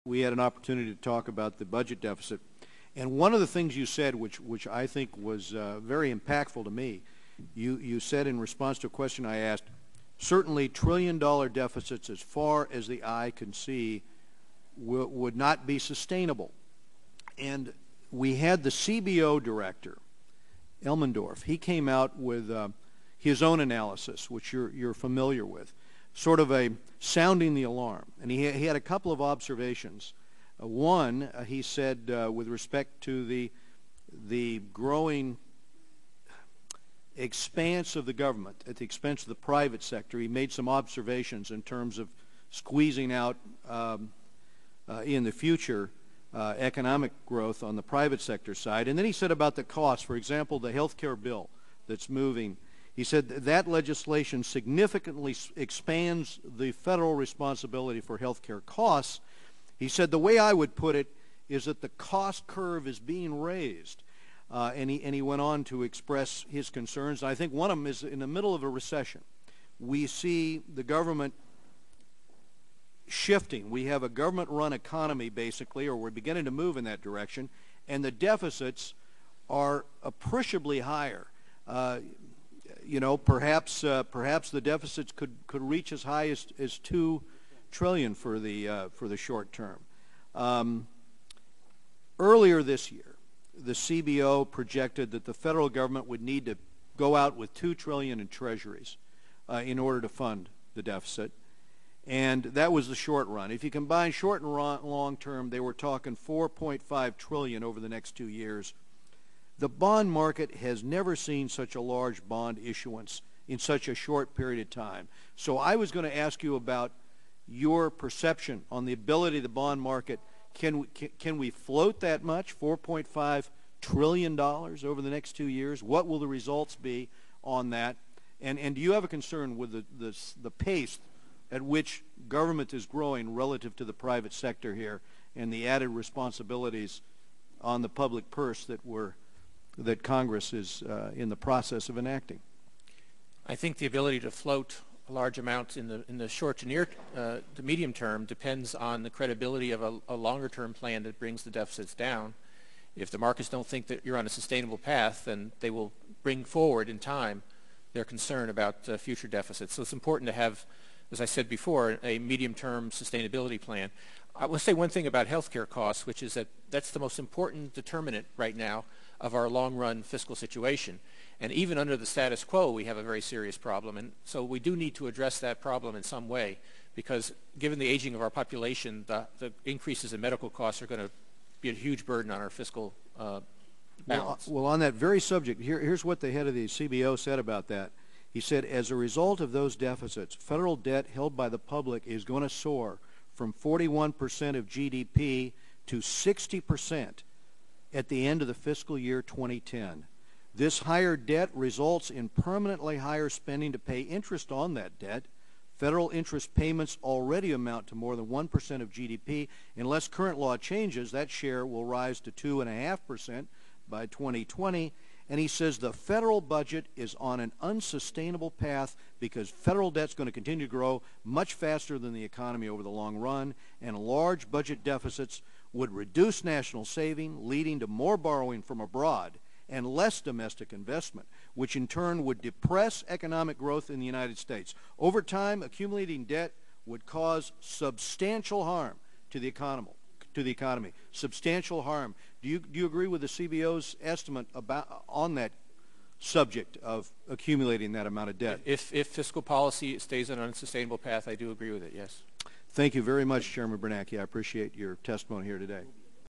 we had an opportunity to talk about the budget deficit. And one of the things you said, which I think was very impactful to me, you said in response to a question I asked, certainly trillion-dollar deficits as far as the eye can see would not be sustainable. And we had the CBO director, Elmendorf. He came out with his own analysis, which you're familiar with, sort of a sounding the alarm. And he had a couple of observations. One, he said with respect to the growing expanse of the government at the expense of the private sector, he made some observations in terms of squeezing out in the future economic growth on the private sector side. And then he said about the cost, for example, the health care bill that's moving. He said that legislation significantly expands the federal responsibility for health care costs. He said the way I would put it is that the cost curve is being raised. And he went on to express his concerns. I think one of them is in the middle of a recession. We see the government shifting. We have a government-run economy, basically, or we're beginning to move in that direction, and the deficits are appreciably higher. You know, perhaps the deficits could reach as high as $2 trillion for the short term. Earlier this year, the CBO projected that the federal government would need to go out with $2 trillion in treasuries in order to fund the deficit. And that was the short run. If you combine short and long term, they were talking $4.5 trillion over the next 2 years. The bond market has never seen such a large bond issuance in such a short period of time. So I was going to ask you about your perception on the ability of the bond market. Can we float that much, $4.5 trillion over the next 2 years? What will the results be on that? And do you have a concern with the pace at which government is growing relative to the private sector here and the added responsibilities on the public purse that Congress is in the process of enacting? I think the ability to float a large amount in the short to medium term depends on the credibility of a longer-term plan that brings the deficits down. If the markets don't think that you're on a sustainable path, then they will bring forward in time their concern about future deficits. So it's important to have, as I said before, a medium-term sustainability plan. I will say one thing about healthcare costs, which is that that's the most important determinant right now of our long-run fiscal situation. And even under the status quo, we have a very serious problem. And so we do need to address that problem in some way, because given the aging of our population, the increases in medical costs are going to be a huge burden on our fiscal balance. Well, on that very subject, here's what the head of the CBO said about that. He said, as a result of those deficits, federal debt held by the public is going to soar from 41% of GDP to 60% at the end of the fiscal year 2010. This higher debt results in permanently higher spending to pay interest on that debt. Federal interest payments already amount to more than 1% of GDP. Unless current law changes, that share will rise to 2.5% by 2020. And he says the federal budget is on an unsustainable path because federal debt is going to continue to grow much faster than the economy over the long run, and large budget deficits would reduce national saving, leading to more borrowing from abroad and less domestic investment, which in turn would depress economic growth in the United States. Over time, accumulating debt would cause substantial harm to the economy. Substantial harm. Do you agree with the CBO's estimate on that subject of accumulating that amount of debt? If fiscal policy stays on an unsustainable path, I do agree with it, yes. Thank you very much, Chairman Bernanke. I appreciate your testimony here today.